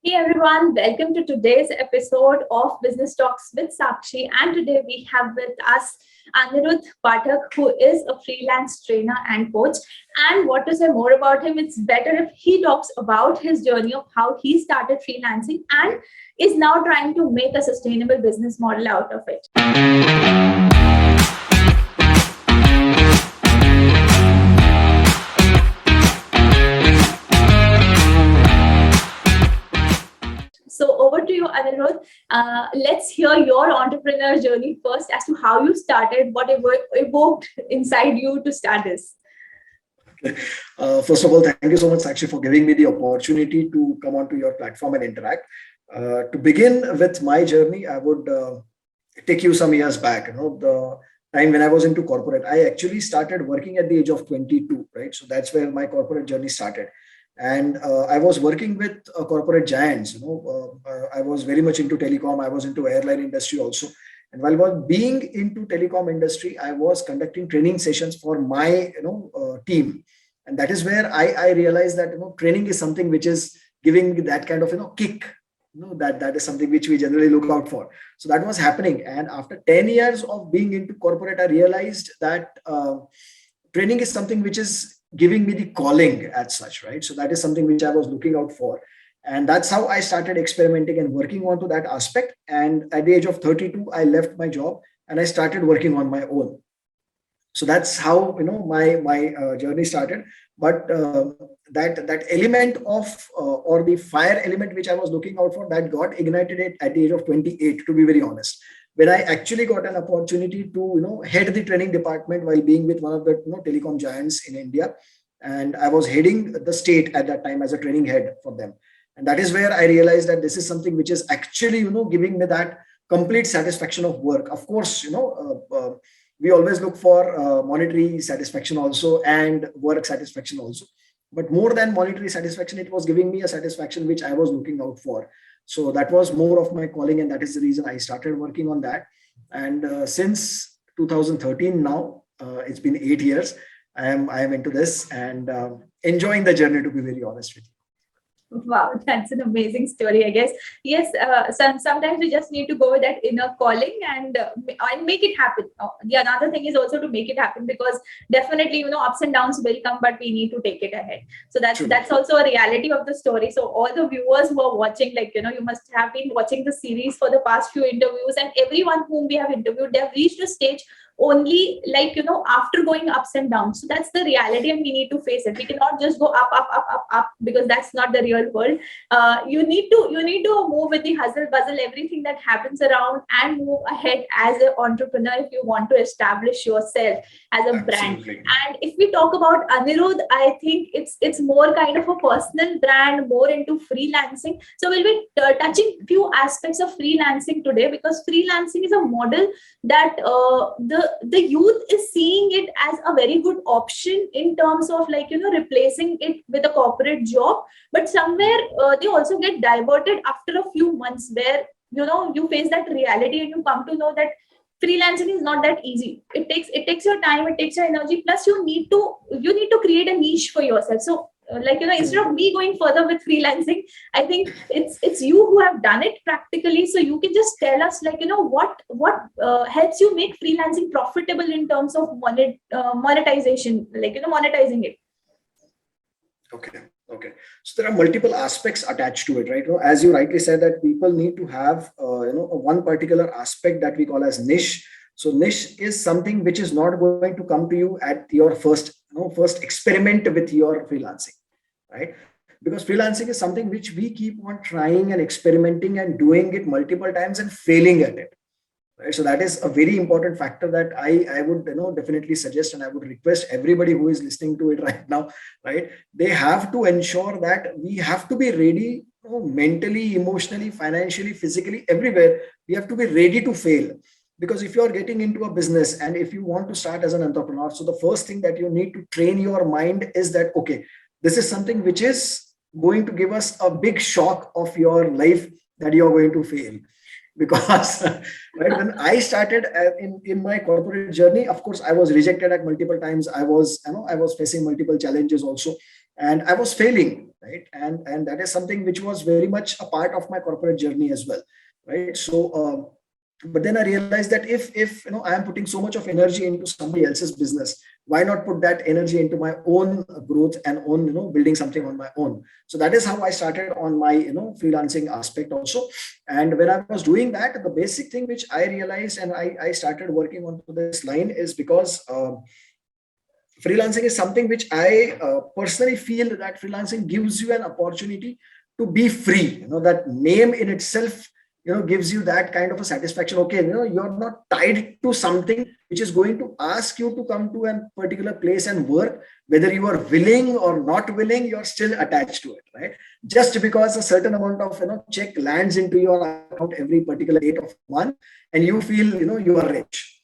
Hey everyone, welcome to today's episode of Business Talks with Sakshi. And today we have with us Anirudh Pathak, who is a freelance trainer and coach. And what to say more about him, it's better if he talks about his journey of how he started freelancing and is now trying to make a sustainable business model out of it. So over to you, Anirudh. Let's hear your entrepreneur journey first as to how you started, what evoked inside you to start this. First of all, thank you so much, Sakshi, for giving me the opportunity to come onto your platform and interact. To begin with my journey, I would take you some years back. The time when I was into corporate, I actually started working at the age of 22, right? So that's where my corporate journey started. And I was working with corporate giants. I was very much into telecom. I was into airline industry also. And while I was being into telecom industry, I was conducting training sessions for my team, and that is where I realized that training is something which is giving that kind of kick. That is something which we generally look out for. So that was happening, and after 10 years of being into corporate, I realized that training is something which is giving me the calling as such, right? So that is something which I was looking out for. And that's how I started experimenting and working onto that aspect. And at the age of 32, I left my job and I started working on my own. So that's how my journey started. But that element of or the fire element which I was looking out for, that got ignited it at the age of 28, to be very honest, when I actually got an opportunity to head the training department while being with one of the telecom giants in India. And I was heading the state at that time as a training head for them. And that is where I realized that this is something which is actually giving me that complete satisfaction of work. Of course, we always look for monetary satisfaction also and work satisfaction also, but more than monetary satisfaction, it was giving me a satisfaction which I was looking out for. So that was more of my calling, and that is the reason I started working on that. And since 2013 now, it's been 8 years. I am into this and enjoying the journey, to be very honest with you. Wow, that's an amazing story, I guess. Yes, sometimes we just need to go with that inner calling and make it happen. The another thing is also to make it happen, because definitely, ups and downs will come, but we need to take it ahead. So True. that's also a reality of the story. So all the viewers who are watching, you must have been watching the series for the past few interviews, and everyone whom we have interviewed, they have reached a stage only after going ups and downs. So that's the reality, and we need to face it. We cannot just go up, because that's not the real world. You need to move with the hustle bustle, everything that happens around, and move ahead as an entrepreneur if you want to establish yourself as a brand. Absolutely. And if we talk about Anirudh, I think it's more kind of a personal brand, more into freelancing. So we'll be touching few aspects of freelancing today, because freelancing is a model that the youth is seeing it as a very good option in terms of replacing it with a corporate job. But somewhere they also get diverted after a few months, where you face that reality and you come to know that freelancing is not that easy. It takes your time, it takes your energy, plus you need to create a niche for yourself. So instead of me going further with freelancing, I think it's you who have done it practically. So you can just tell us what helps you make freelancing profitable in terms of monetization, monetizing it. Okay. Okay. So there are multiple aspects attached to it, right? As you rightly said, that people need to have, one particular aspect that we call as niche. So niche is something which is not going to come to you at your first experiment with your freelancing, right? Because freelancing is something which we keep on trying and experimenting and doing it multiple times and failing at it. Right? So that is a very important factor that I would definitely suggest, and I would request everybody who is listening to it right now, right? They have to ensure that we have to be ready, mentally, emotionally, financially, physically, everywhere. We have to be ready to fail. Because if you are getting into a business and if you want to start as an entrepreneur, so the first thing that you need to train your mind is that, okay, this is something which is going to give us a big shock of your life, that you are going to fail. Because right, when I started in my corporate journey, of course I was rejected at multiple times. I was facing multiple challenges also, and I was failing. right? And that is something which was very much a part of my corporate journey as well, right? So but then I realized that if I am putting so much of energy into somebody else's business, why not put that energy into my own growth and own building something on my own? So that is how I started on my freelancing aspect also. And when I was doing that, the basic thing which I realized, and I started working on this line, is because freelancing is something which I personally feel that freelancing gives you an opportunity to be free. That name in itself gives you that kind of a satisfaction. Okay, you're not tied to something which is going to ask you to come to a particular place and work. Whether you are willing or not willing, you're still attached to it, right? Just because a certain amount of check lands into your account every particular date of month, and you feel you are rich,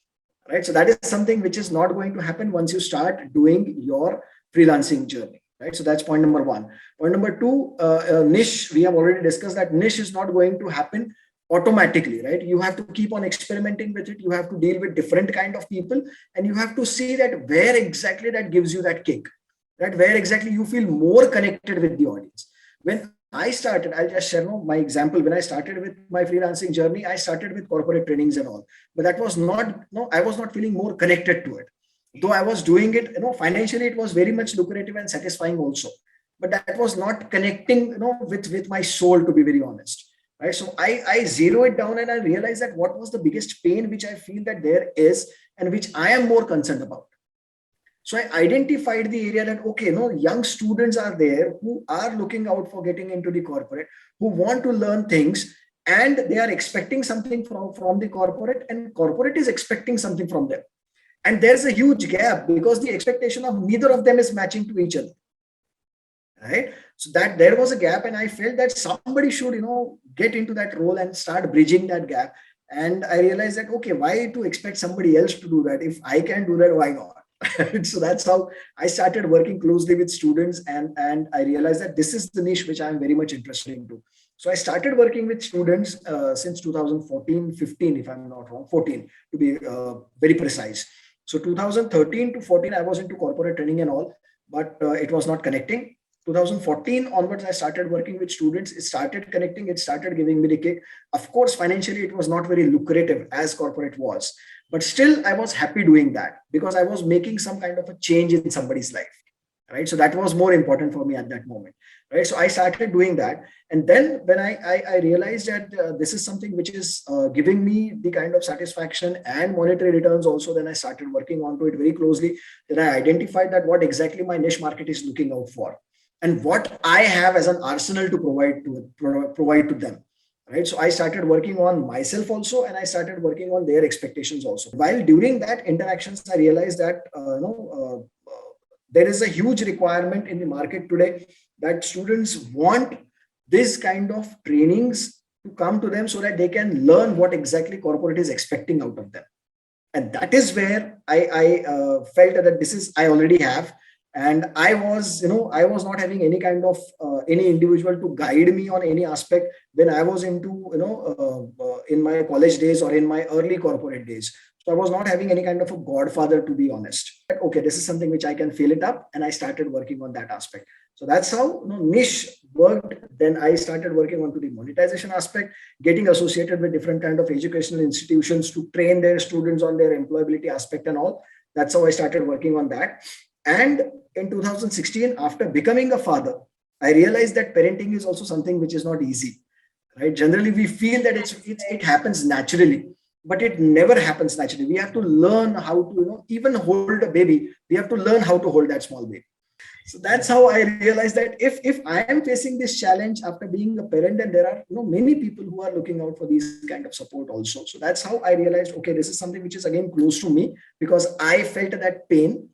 right? So that is something which is not going to happen once you start doing your freelancing journey, right? So that's point number one. Point number two, niche. We have already discussed that niche is not going to happen automatically, right? You have to keep on experimenting with it. You have to deal with different kind of people, and you have to see that where exactly that gives you that kick, right? Where exactly you feel more connected with the audience. When I started, I'll just share my example. When I started with my freelancing journey, I started with corporate trainings and all, but that was not, I was not feeling more connected to it. Though I was doing it, financially, it was very much lucrative and satisfying also, but that was not connecting, with my soul, to be very honest. Right. So I zero it down and I realized that what was the biggest pain which I feel that there is and which I am more concerned about. So I identified the area that, okay, young students are there who are looking out for getting into the corporate, who want to learn things, and they are expecting something from the corporate, and corporate is expecting something from them. And there's a huge gap because the expectation of neither of them is matching to each other. Right. So that there was a gap, and I felt that somebody should, get into that role and start bridging that gap. And I realized that, okay, why to expect somebody else to do that? If I can do that, why not? So that's how I started working closely with students, and I realized that this is the niche which I'm very much interested into. So I started working with students since 2014, 15, if I'm not wrong, 14 to be very precise. So 2013 to 14, I was into corporate training and all, but it was not connecting. 2014 onwards, I started working with students. It started connecting. It started giving me the kick. Of course, financially, it was not very lucrative as corporate was, but still, I was happy doing that because I was making some kind of a change in somebody's life, right? So that was more important for me at that moment, right? So I started doing that, and then when I realized that this is something which is giving me the kind of satisfaction and monetary returns also, then I started working onto it very closely. Then I identified that what exactly my niche market is looking out for, and what I have as an arsenal to provide to them. Right. So I started working on myself also, and I started working on their expectations also. While during that interactions, I realized that there is a huge requirement in the market today that students want this kind of trainings to come to them so that they can learn what exactly corporate is expecting out of them. And that is where I felt that this is I already have. And I was not having any kind of any individual to guide me on any aspect when I was into in my college days or in my early corporate days. So I was not having any kind of a godfather, to be honest. Okay, this is something which I can fill it up, and I started working on that aspect. So that's how niche worked. Then I started working on to the monetization aspect, getting associated with different kind of educational institutions to train their students on their employability aspect and all. That's how I started working on that. And in 2016, after becoming a father, I realized that parenting is also something which is not easy, right? Generally, we feel that it happens naturally, but it never happens naturally. We have to learn how to, even hold a baby. We have to learn how to hold that small baby. So that's how I realized that if I am facing this challenge after being a parent, and there are many people who are looking out for these kind of support also. So that's how I realized, okay, this is something which is again close to me because I felt that pain.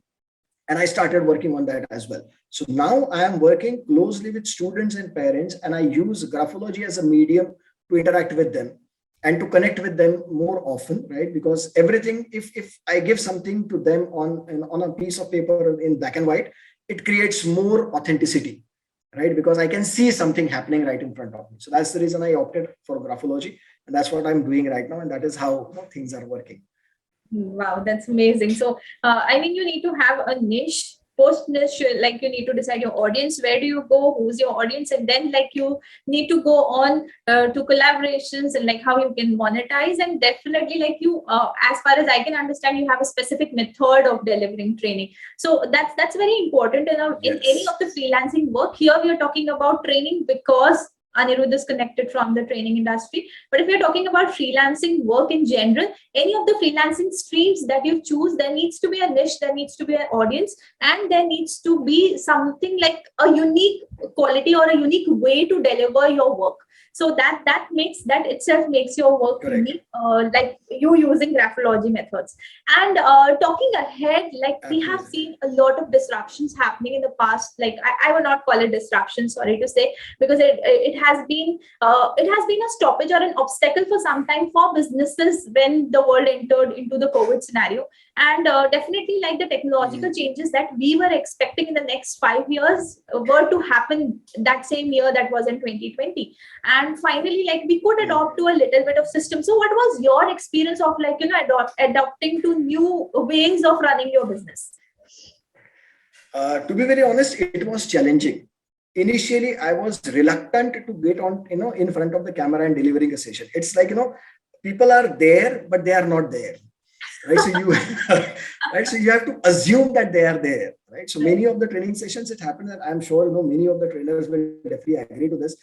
And I started working on that as well. So now I am working closely with students and parents, and I use Graphology as a medium to interact with them and to connect with them more often, right? Because everything, if I give something to them on a piece of paper in black and white, it creates more authenticity, right? Because I can see something happening right in front of me. So that's the reason I opted for Graphology, and that's what I'm doing right now, and that is how things are working. Wow, that's amazing. So, I mean, you need to have a niche post niche, like you need to decide your audience, where do you go, who's your audience, and then like you need to go on to collaborations and like how you can monetize. And definitely like you, as far as I can understand, you have a specific method of delivering training. So that's very important in any Yes. of the freelancing work. Here we are talking about training because Anirudh is connected from the training industry. But if you're talking about freelancing work in general, any of the freelancing streams that you choose, there needs to be a niche, there needs to be an audience, and there needs to be something like a unique quality or a unique way to deliver your work. So that itself makes your work Correct. unique, like you using graphology methods. And talking ahead, like we have Absolutely. seen a lot of disruptions happening in the past. Like I would not call it disruption, sorry to say, because it has been a stoppage or an obstacle for some time for businesses when the world entered into the COVID scenario. And definitely, like the technological Mm. changes that we were expecting in the next 5 years were to happen that same year, that was in 2020. And finally, like we could Mm. adopt to a little bit of system. So what was your experience of like, adopting to new ways of running your business? To be very honest, it was challenging. Initially, I was reluctant to get on, in front of the camera and delivering a session. It's like, people are there, but they are not there. Right. So you, right. So you have to assume that they are there. Right. So many of the training sessions, it happens, and I'm sure, many of the trainers will definitely agree to this.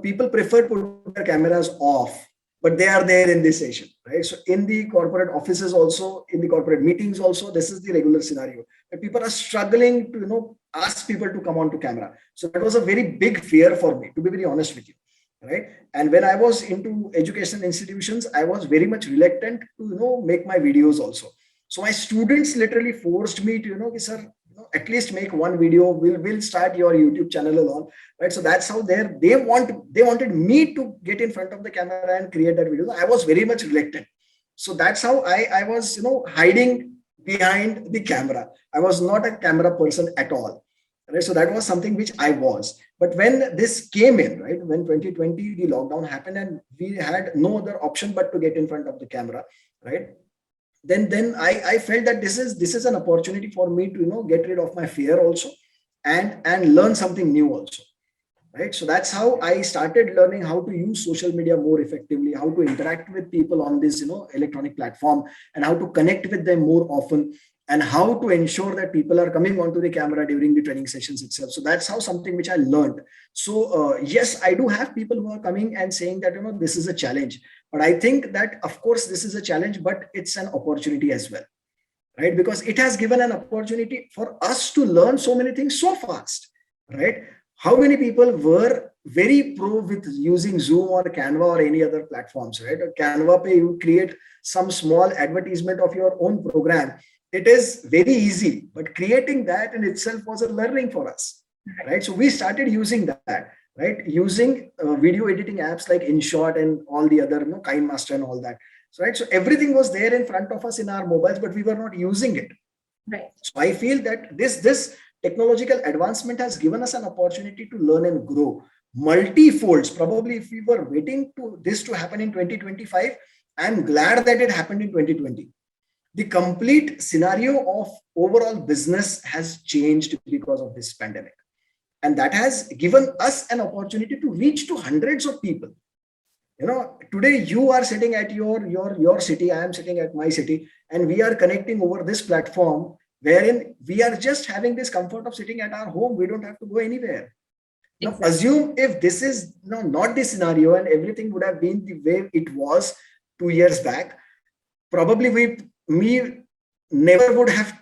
People prefer to put their cameras off, but they are there in this session. Right. So in the corporate offices also, in the corporate meetings also, this is the regular scenario. That people are struggling to, ask people to come on to camera. So that was a very big fear for me, to be very honest with you. Right. And when I was into education institutions, I was very much reluctant to, make my videos also. So my students literally forced me to, sir, at least make one video. We'll start your YouTube channel alone. Right. So that's how they wanted me to get in front of the camera and create that video. I was very much reluctant. So that's how I was, hiding behind the camera. I was not a camera person at all. Right. So that was something which I was. But when this came in, right, when 2020, the lockdown happened and we had no other option but to get in front of the camera, right? Then I felt that this is an opportunity for me to, get rid of my fear also and learn something new also. Right. So that's how I started learning how to use social media more effectively, how to interact with people on this, electronic platform, and how to connect with them more often, and how to ensure that people are coming onto the camera during the training sessions itself. So that's how something which I learned. So yes, I do have people who are coming and saying that, this is a challenge, but I think that of course this is a challenge, but it's an opportunity as well, right? Because it has given an opportunity for us to learn so many things so fast, right? How many people were very pro with using Zoom or Canva or any other platforms, right? Or Canva pay, you create some small advertisement of your own program. It is very easy, but creating that in itself was a learning for us, right? So we started using that, right? Using video editing apps like InShot and all the other, KineMaster and all that. So, right. So everything was there in front of us in our mobiles, but we were not using it. Right. So I feel that this technological advancement has given us an opportunity to learn and grow multi-folds. Probably if we were waiting to this to happen in 2025, I'm glad that it happened in 2020. The complete scenario of overall business has changed because of this pandemic. And that has given us an opportunity to reach to hundreds of people. Today you are sitting at your city, I am sitting at my city, and we are connecting over this platform wherein we are just having this comfort of sitting at our home. We don't have to go anywhere. Now Exactly. assume if this is not the scenario and everything would have been the way it was 2 years back, probably me never would have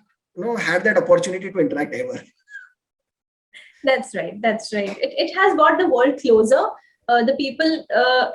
had that opportunity to interact ever. That's right. That's right. It has got the world closer. The people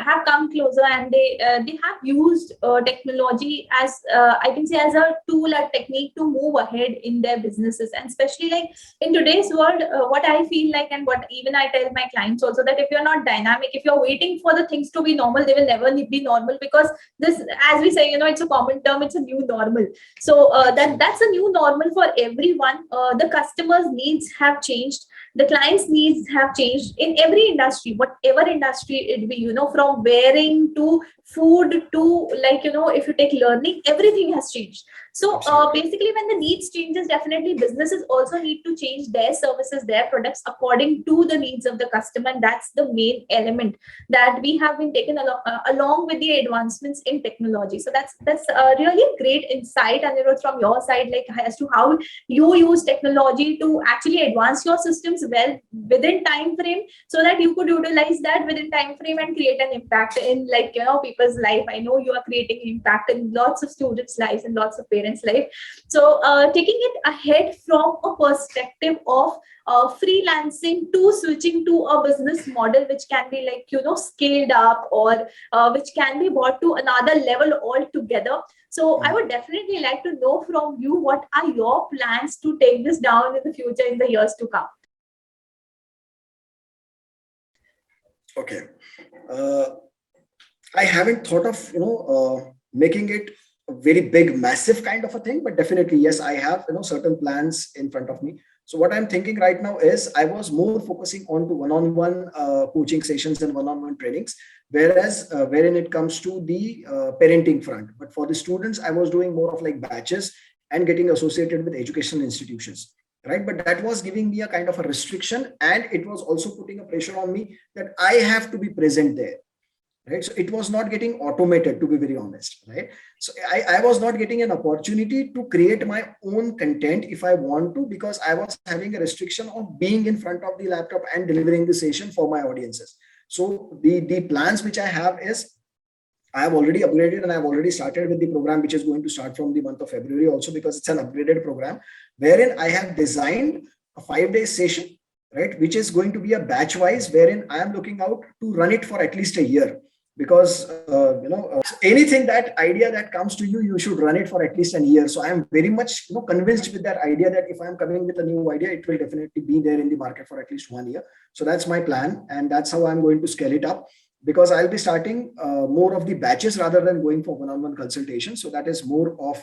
have come closer, and they have used technology as, I can say, as a tool, a technique to move ahead in their businesses. And especially like in today's world, what I feel like, and what even I tell my clients also, that if you're not dynamic, if you're waiting for the things to be normal, they will never be normal, because this, as we say, it's a common term, it's a new normal. So that's a new normal for everyone. The customers' needs have changed. The client's needs have changed in every industry, whatever industry it be, from wearing to food to, like, if you take learning, everything has changed. So basically, when the needs changes, definitely businesses also need to change their services, their products according to the needs of the customer. And that's the main element that we have been taken along with the advancements in technology. So that's really great insight, Anirudh, from your side, like as to how you use technology to actually advance your systems well within time frame, so that you could utilize that within time frame and create an impact in, like, people's life. I know you are creating impact in lots of students' lives and lots of parents' life. So taking it ahead from a perspective of freelancing to switching to a business model which can be, like, scaled up, or which can be brought to another level altogether. So I would definitely like to know from you, what are your plans to take this down in the future, in the years to come? Okay. I haven't thought of, making it a very big, massive kind of a thing, but definitely, yes, I have, certain plans in front of me. So what I'm thinking right now is I was more focusing on to one-on-one coaching sessions and one-on-one trainings, whereas wherein it comes to the parenting front. But for the students, I was doing more of like batches and getting associated with educational institutions. Right. But that was giving me a kind of a restriction, and it was also putting a pressure on me that I have to be present there. Right. So it was not getting automated, to be very honest. Right. So I was not getting an opportunity to create my own content if I want to, because I was having a restriction of being in front of the laptop and delivering the session for my audiences. So the plans which I have is, I have already upgraded and I've already started with the program, which is going to start from the month of February also, because it's an upgraded program wherein I have designed a 5-day session, right, which is going to be a batch wise, wherein I am looking out to run it for at least a year. Because anything, that idea that comes to you, you should run it for at least a year. So I am very much convinced with that idea that if I'm coming with a new idea, it will definitely be there in the market for at least 1 year. So that's my plan, and that's how I'm going to scale it up, because I'll be starting more of the batches rather than going for one-on-one consultation. So that is more of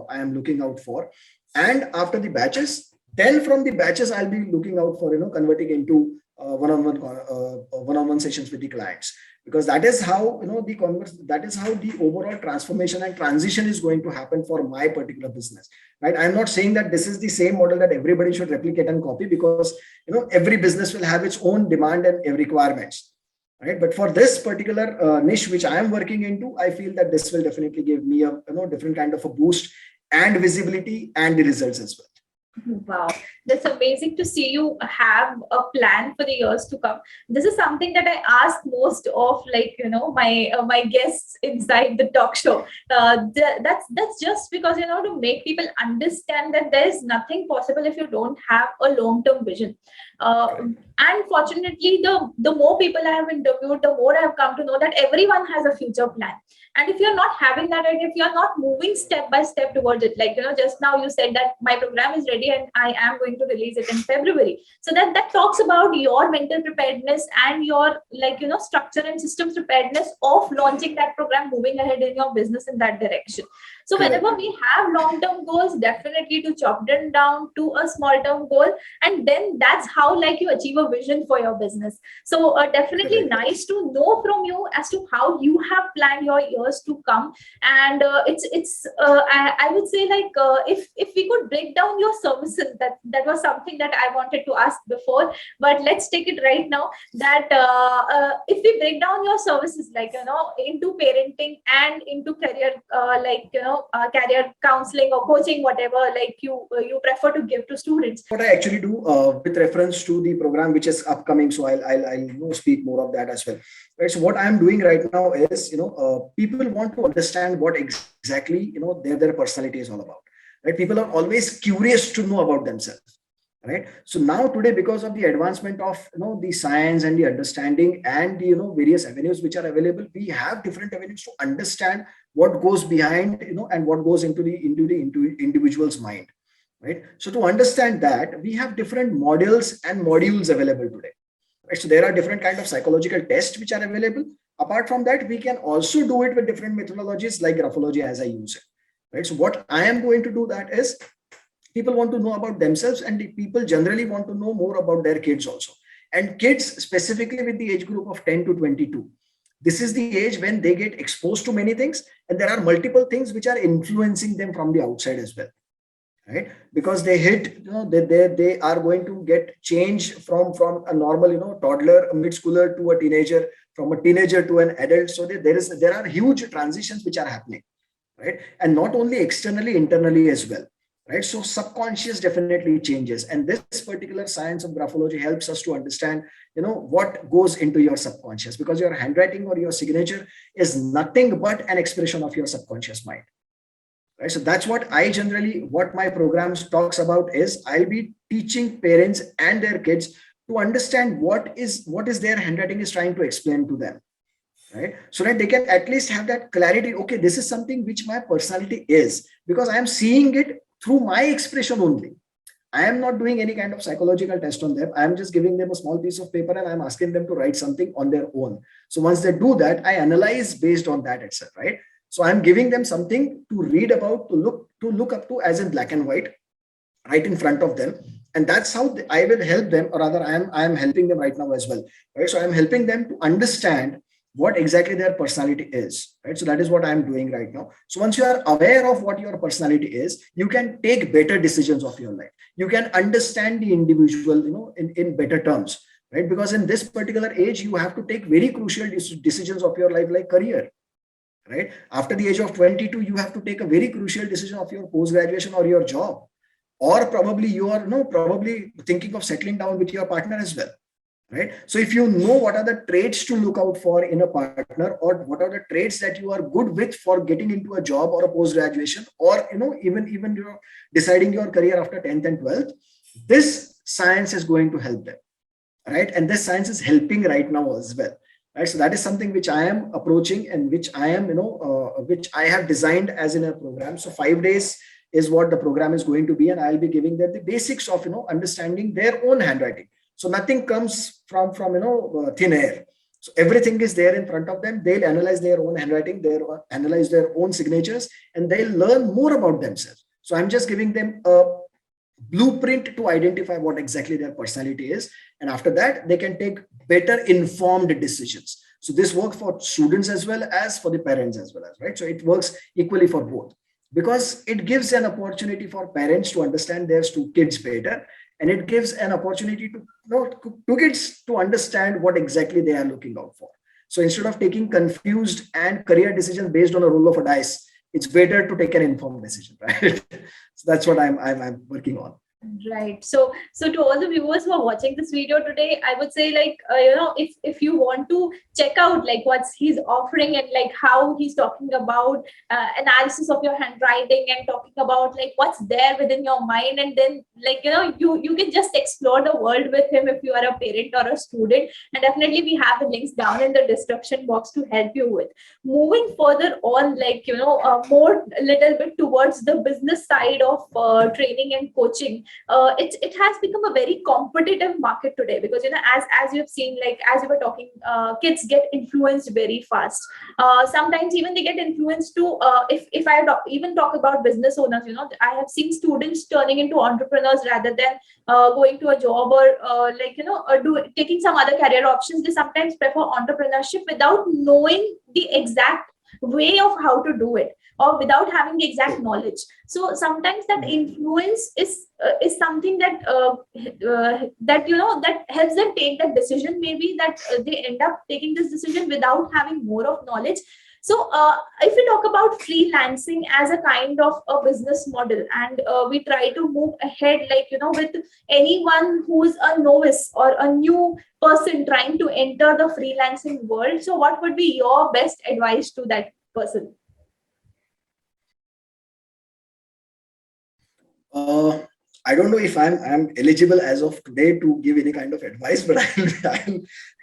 I am looking out for. And after the batches, then from the batches, I'll be looking out for converting into one-on-one sessions with the clients, because that is how that is how the overall transformation and transition is going to happen for my particular business. Right. I'm not saying that this is the same model that everybody should replicate and copy, because every business will have its own demand and requirements. Right. But for this particular niche which I am working into, I feel that this will definitely give me a different kind of a boost and visibility and the results as well. Wow, that's amazing to see you have a plan for the years to come. This is something that I ask most of, like, my guests inside the talk show. That's just because, to make people understand that there is nothing possible if you don't have a long-term vision. And fortunately, the more people I have interviewed, the more I have come to know that everyone has a future plan. And if you're not having that, and if you're not moving step by step towards it, like, just now you said that my program is ready and I am going to release it in February. So that talks about your mental preparedness and your, like, structure and systems preparedness of launching that program, moving ahead in your business in that direction. So whenever we have long-term goals, definitely to chop them down to a small-term goal, and then that's how, like, you achieve a vision for your business. So definitely nice to know from you as to how you have planned your years to come. And I would say, like, if we could break down your services, that was something that I wanted to ask before, but let's take it right now. That if we break down your services, like, into parenting and into career, career counseling or coaching, whatever, like, you prefer to give to students. What I actually do with reference to the program which is upcoming, so I'll speak more of that as well. Right. So what I'm doing right now is, people want to understand what exactly their personality is all about. Right. People are always curious to know about themselves. Right. So now today, because of the advancement of the science and the understanding and the various avenues which are available, we have different avenues to understand what goes behind and what goes into the individual's mind. Right. So to understand that, we have different models and modules available today. Right. So there are different kind of psychological tests which are available. Apart from that, we can also do it with different methodologies like graphology, as I use it. Right. So what I am going to do that is, people want to know about themselves, and people generally want to know more about their kids also. And kids specifically with the age group of 10 to 22, this is the age when they get exposed to many things, and there are multiple things which are influencing them from the outside as well, right? Because they hit, they are going to get change from a normal, toddler, a mid schooler to a teenager, from a teenager to an adult. So there are huge transitions which are happening, right? And not only externally, internally as well, right? So subconscious definitely changes, and this particular science of graphology helps us to understand, what goes into your subconscious, because your handwriting or your signature is nothing but an expression of your subconscious mind, right? So that's what I generally, what my programs talks about is, I'll be teaching parents and their kids to understand what is their handwriting is trying to explain to them, right? So that they can at least have that clarity. Okay, this is something which my personality is, because I am seeing it through my expression only. I am not doing any kind of psychological test on them. I am just giving them a small piece of paper and I'm asking them to write something on their own. So once they do that, I analyze based on that itself, right? So I'm giving them something to read about, to look up to, as in black and white, right in front of them. And that's how I will help them, or rather I am helping them right now as well, right? So I'm helping them to understand what exactly their personality is, right? So that is what I'm doing right now. So once you are aware of what your personality is, you can take better decisions of your life. You can understand the individual, in better terms, right? Because in this particular age, you have to take very crucial decisions of your life, like career, right? After the age of 22, you have to take a very crucial decision of your post graduation or your job, or probably you are, probably thinking of settling down with your partner as well, right? So if you know what are the traits to look out for in a partner, or what are the traits that you are good with for getting into a job or a post graduation, or even deciding your career after 10th and 12th, this science is going to help them, right? And this science is helping right now as well, right? So that is something which I am approaching, and which I am, which I have designed as in a program. So 5 days is what the program is going to be, and I'll be giving them the basics of, understanding their own handwriting. So nothing comes from thin air. So everything is there in front of them. They'll analyze their own handwriting, analyze their own signatures, and they'll learn more about themselves. So I'm just giving them a blueprint to identify what exactly their personality is, and after that they can take better informed decisions. So this works for students as well as for the parents as well, as right? So it works equally for both, because it gives an opportunity for parents to understand their kids better, and it gives an opportunity to kids to understand what exactly they are looking out for. So instead of taking confused and career decisions based on a roll of a dice, it's better to take an informed decision, right? So that's what I'm working on. Right. So to all the viewers who are watching this video today, I would say, like, if you want to check out like what's he's offering, and like how he's talking about analysis of your handwriting, and talking about like what's there within your mind, and then like you can just explore the world with him if you are a parent or a student. And definitely we have the links down in the description box to help you with moving further on, like more a little bit towards the business side of training and coaching. It has become a very competitive market today, because as you've seen, like as you were talking, kids get influenced very fast. Sometimes even they get influenced to if I even talk about business owners, I have seen students turning into entrepreneurs rather than going to a job, or taking some other career options. They sometimes prefer entrepreneurship without knowing the exact way of how to do it, or without having the exact knowledge. So sometimes that influence is something that that helps them take that decision, maybe that they end up taking this decision without having more of knowledge. So if we talk about freelancing as a kind of a business model, and we try to move ahead, like with anyone who's a novice or a new person trying to enter the freelancing world, so what would be your best advice to that person? Uh, I don't know if I'm eligible as of today to give any kind of advice, but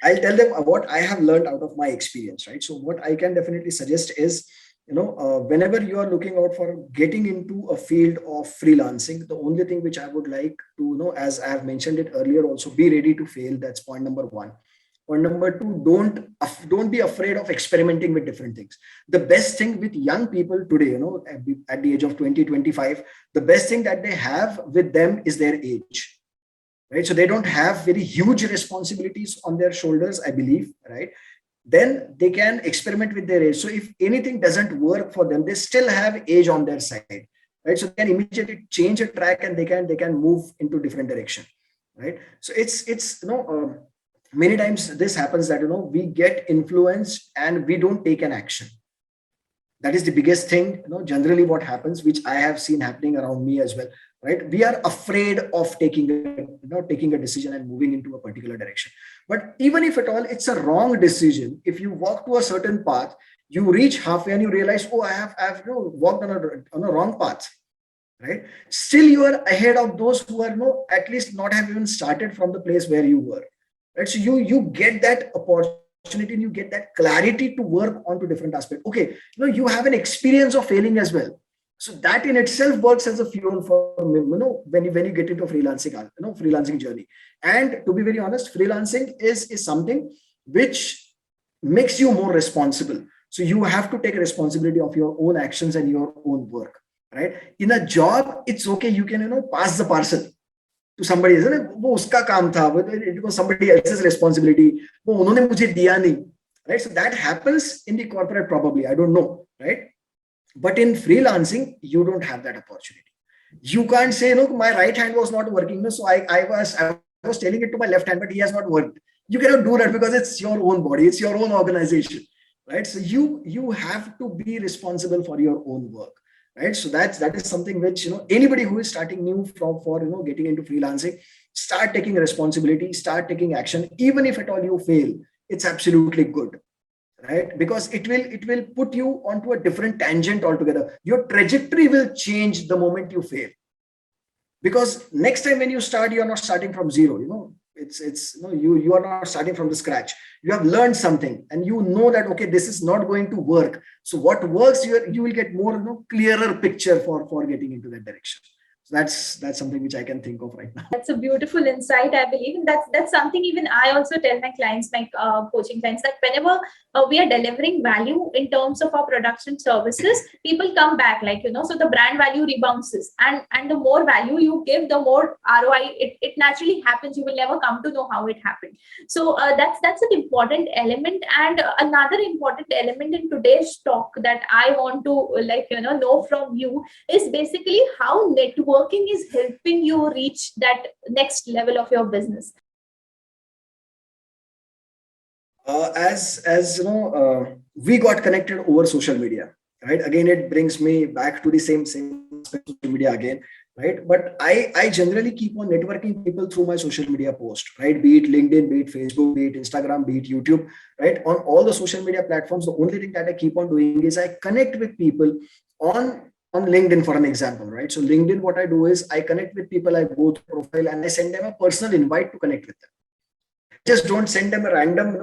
I'll tell them what I have learned out of my experience, right? So what I can definitely suggest is, whenever you are looking out for getting into a field of freelancing, the only thing which I would like to, as I have mentioned it earlier, also be ready to fail. That's point number one. or number two, don't be afraid of experimenting with different things. The best thing with young people today, at the age of 20, 25, the best thing that they have with them is their age, right? So they don't have very huge responsibilities on their shoulders, I believe, right? Then they can experiment with their age. So if anything doesn't work for them, they still have age on their side, right? So they can immediately change a track and they can move into different direction, right? So it's many times this happens that we get influenced and we don't take an action. That is the biggest thing, generally what happens, which I have seen happening around me as well, right? We are afraid of taking a decision and moving into a particular direction. But even if at all it's a wrong decision, if you walk to a certain path, you reach halfway and you realize, oh, I have walked on a wrong path, right? Still you are ahead of those who are at least not have even started from the place where you were, right? So you get that opportunity and you get that clarity to work on to different aspects. Okay, you have an experience of failing as well, so that in itself works as a fuel for when you get into freelancing journey. And to be very honest, freelancing is something which makes you more responsible. So you have to take responsibility of your own actions and your own work, right? In a job, it's okay, you can pass the parcel to somebody, isn't it? वो उसका काम था, it was somebody else's responsibility, वो उन्होंने मुझे दिया नहीं, right? So that happens in the corporate probably, I don't know, right? But in freelancing, you don't have that opportunity. You can't say, my right hand was not working, so I was telling it to my left hand, but he has not worked. You cannot do that because it's your own body, it's your own organization, right? So you have to be responsible for your own work, right? So that is something which anybody who is starting new for getting into freelancing, start taking responsibility, start taking action. Even if at all you fail, it's absolutely good, right? Because it will put you onto a different tangent altogether. Your trajectory will change the moment you fail, because next time when you start, you are not starting from zero. You are not starting from the scratch. You have learned something and you know that, okay, this is not going to work. So what works, you will get more clearer picture for getting into that direction. So that's something which I can think of right now. That's a beautiful insight, I believe. And that's something even I also tell my clients, my coaching clients, that whenever we are delivering value in terms of our production services, people come back, so the brand value rebounds. And the more value you give, the more ROI it naturally happens. You will never come to know how it happened. So that's an important element. And another important element in today's talk that I want to know from you is basically how networking is helping you reach that next level of your business. We got connected over social media, right? Again, it brings me back to the same social media again, right? But I generally keep on networking people through my social media post, right? Be it LinkedIn, be it Facebook, be it Instagram, be it YouTube, right? On all the social media platforms, the only thing that I keep on doing is I connect with people on LinkedIn, for an example, right? So LinkedIn, what I do is I connect with people, I go to profile and I send them a personal invite to connect with them. Just don't send them a random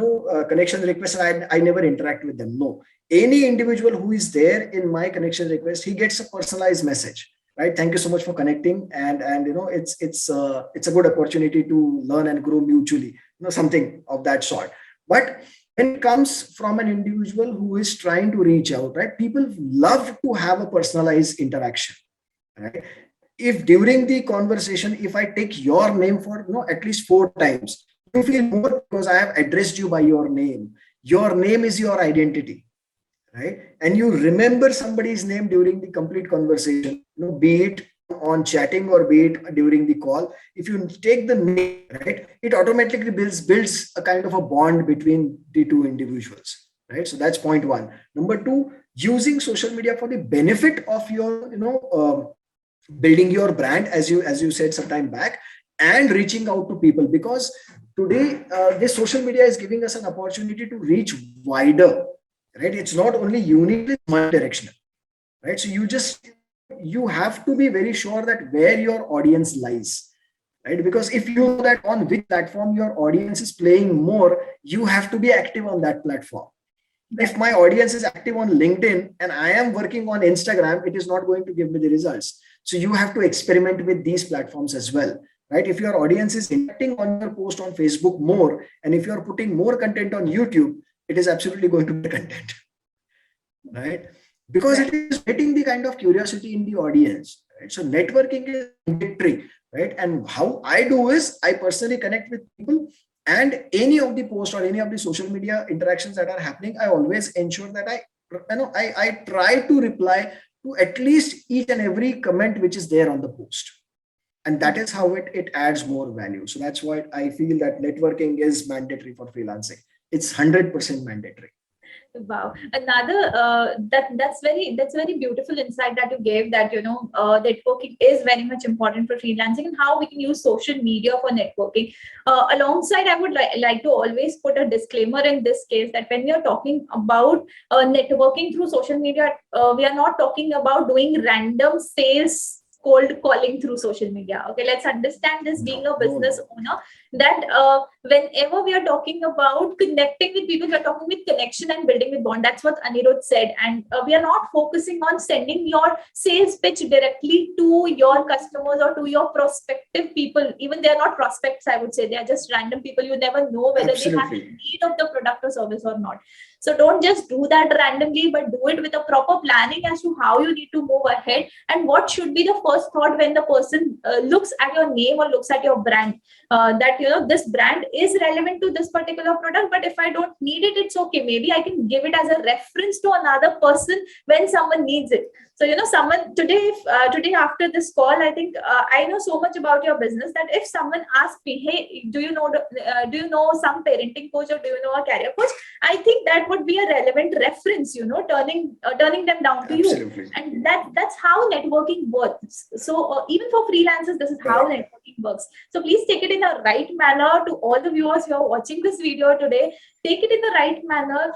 connection request and I never interact with them. No, any individual who is there in my connection request, he gets a personalized message, right? Thank you so much for connecting, and it's a good opportunity to learn and grow mutually, something of that sort. But when it comes from an individual who is trying to reach out, right? People love to have a personalized interaction, right? If during the conversation, if I take your name for at least 4 times, you feel more because I have addressed you by your name. Your name is your identity, right? And you remember somebody's name during the complete conversation, be it on chatting or be it during the call. If you take the name, right, it automatically builds a kind of a bond between the two individuals, right? So that's point one. Number two, using social media for the benefit of your, building your brand, as you said some time back, and reaching out to people, because today this social media is giving us an opportunity to reach wider, right? It's not only uniquely directional, right? So you have to be very sure that where your audience lies, right? Because if you know that on which platform your audience is playing more, you have to be active on that platform. If my audience is active on LinkedIn and I am working on Instagram, it is not going to give me the results. So you have to experiment with these platforms as well, right? If your audience is interacting on your post on Facebook more, and if you're putting more content on YouTube, it is absolutely going to be content, right? Because Right. it is getting the kind of curiosity in the audience, right? So networking is mandatory, right? And how I do is I personally connect with people, and any of the posts or any of the social media interactions that are happening, I always ensure that I try to reply to at least each and every comment which is there on the post. And that is how it adds more value. So that's why I feel that networking is mandatory for freelancing. It's 100% mandatory. Wow, another that's very beautiful insight that you gave, that networking is very much important for freelancing, and how we can use social media for networking. Alongside, I would like to always put a disclaimer in this case, that when we are talking about networking through social media, we are not talking about doing random sales cold calling through social media. Okay, let's understand this, being No, a no, business no. owner, that whenever we are talking about connecting with people, we are talking with connection and building with bond. That's what Anirudh said. And we are not focusing on sending your sales pitch directly to your customers or to your prospective people. Even they are not prospects, I would say. They are just random people. You never know whether they have Absolutely. need of the product or service or not. So don't just do that randomly, but do it with a proper planning as to how you need to move ahead, and what should be the first thought when the person looks at your name or looks at your brand, that this brand is relevant to this particular product, but if I don't need it, it's okay, maybe I can give it as a reference to another person when someone needs it. So someone today, today after this call, I think I know so much about your business, that if someone asks me, hey, do you know some parenting coach, or do you know a career coach, I think that would be a relevant reference, turning them down to you. Absolutely. And that's how networking works. So even for freelancers, this is how Correct. networking works. So please take it in a right manner. To all the viewers who are watching this video today, take it in the right manner,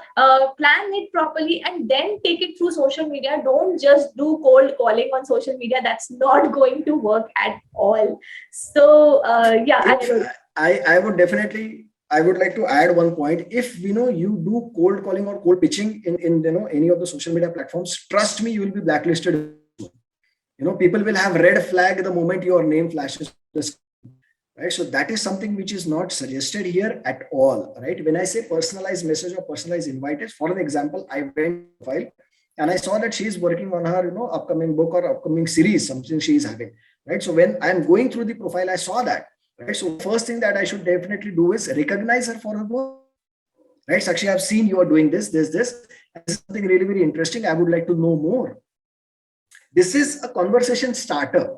plan it properly, and then take it through social media. Don't just do cold calling on social media. That's not going to work at all. So yeah, If I I would definitely, I would like to add one point. If you do cold calling or cold pitching in any of the social media platforms, trust me, you will be blacklisted. People will have red flag the moment your name flashes, right? So that is something which is not suggested here at all, right? When I say personalized message or personalized invite, for an example, I went file and I saw that she is working on her upcoming book or upcoming series, something she is having, right? So when I'm going through the profile, I saw that, right? So first thing that I should definitely do is recognize her for her work, right? Sakshi, I've seen you are doing this, and this is something really very interesting, I would like to know more. This is a conversation starter,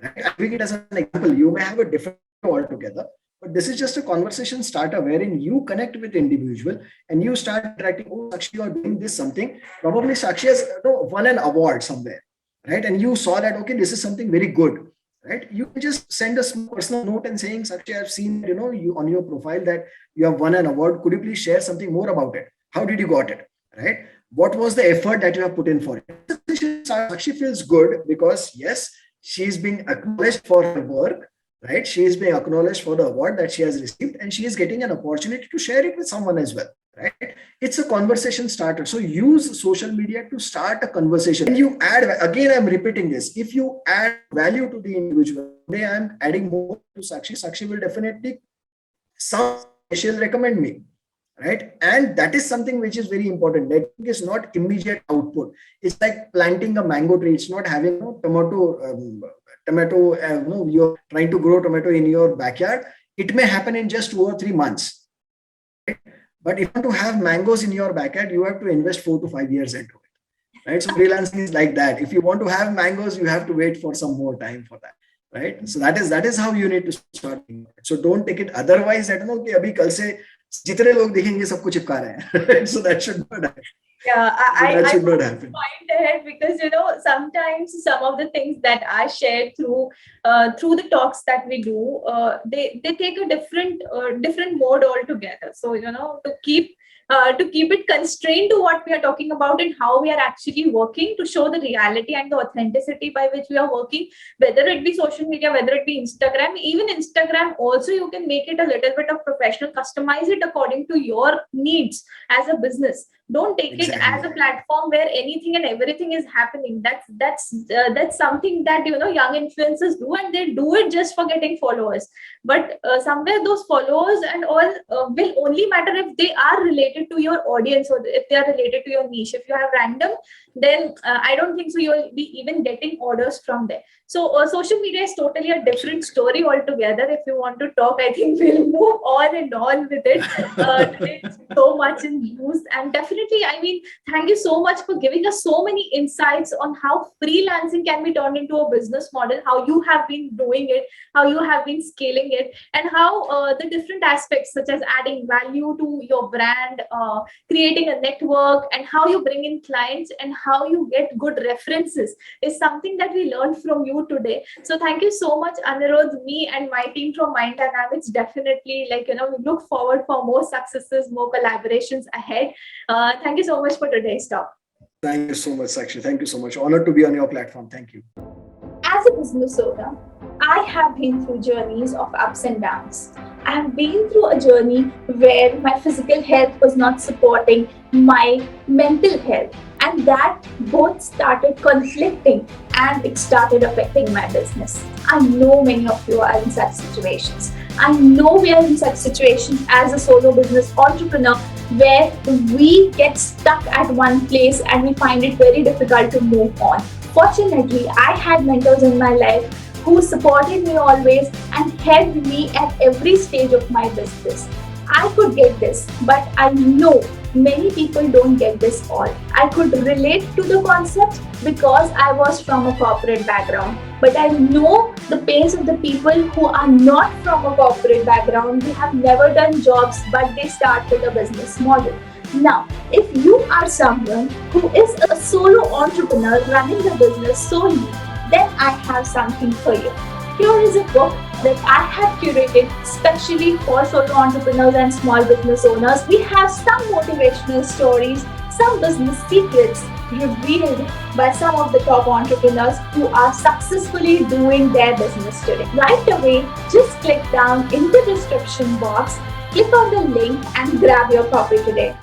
right? I'm giving it as an example. You may have a different altogether, but this is just a conversation starter wherein you connect with the individual and you start interacting. Oh, Sakshi, you are doing this something. Probably Sakshi has won an award somewhere, right? And you saw that, okay, this is something very good, right? You can just send a personal note and saying, Sakshi, I've seen you on your profile that you have won an award. Could you please share something more about it? How did you got it, right? What was the effort that you have put in for it? Sakshi feels good because yes, she is being acknowledged for her work, right? She is being acknowledged for the award that she has received, and she is getting an opportunity to share it with someone as well, right? It's a conversation starter. So use social media to start a conversation. And you add, again, I'm repeating this. If you add value to the individual, today I'm adding more to Sakshi. Sakshi will definitely, she'll recommend me, right? And that is something which is very important. Networking is not immediate output. It's like planting a mango tree. It's not having tomato. You're trying to grow tomato in your backyard. It may happen in just 2 or 3 months, right? But if you want to have mangoes in your backyard, you have to invest 4 to 5 years into it, right? So freelancing is like that. If you want to have mangoes, you have to wait for some more time for that, right? So that is how you need to start. So don't take it otherwise. I don't know कि अभी कल से जितने लोग दिखेंगे सबको चिपका रहे हैं. So that should not happen. Yeah, So that I should not put this happen. point ahead because sometimes some of the things that I share through the talks that we do, they take a different mode altogether. So to keep it constrained to what we are talking about and how we are actually working, to show the reality and the authenticity by which we are working, whether it be social media, whether it be Instagram. Even Instagram also, you can make it a little bit of professional, customize it according to your needs as a business. Don't take it as Exactly. a platform where anything and everything is happening. That's something that young influencers do, and they do it just for getting followers. But somewhere those followers and all will only matter if they are related to your audience, or if they are related to your niche. If you have random, then I don't think so you'll be even getting orders from there. So social media is totally a different story altogether. If you want to talk, I think we'll move on and on with it. It's so much in use, and definitely, I mean, thank you so much for giving us so many insights on how freelancing can be turned into a business model, how you have been doing it, how you have been scaling it, and how the different aspects such as adding value to your brand, creating a network, and how you bring in clients and how you get good references is something that we learned from you today. So thank you so much, Anirudh. Me and my team from Mind Dynamics definitely, we look forward for more successes, more collaborations ahead. Thank you so much for today's talk. Thank you so much, Sakshi. Thank you so much. Honored to be on your platform. Thank you. As a business owner, I have been through journeys of ups and downs. I have been through a journey where my physical health was not supporting my mental health, and that both started conflicting and it started affecting my business. I know many of you are in such situations. I know we are in such situations as a solo business entrepreneur where we get stuck at one place and we find it very difficult to move on. Fortunately, I had mentors in my life who supported me always and helped me at every stage of my business. I could get this, but I know many people don't get this all. I could relate to the concept because I was from a corporate background. But I know the pains of the people who are not from a corporate background. They have never done jobs, but they start with a business model. Now, if you are someone who is a solo entrepreneur running the business solely, then I have something for you. Here is a book that I have curated specially for solo entrepreneurs and small business owners. We have some motivational stories, some business secrets revealed by some of the top entrepreneurs who are successfully doing their business today. Right away, just click down in the description box, click on the link and grab your copy today.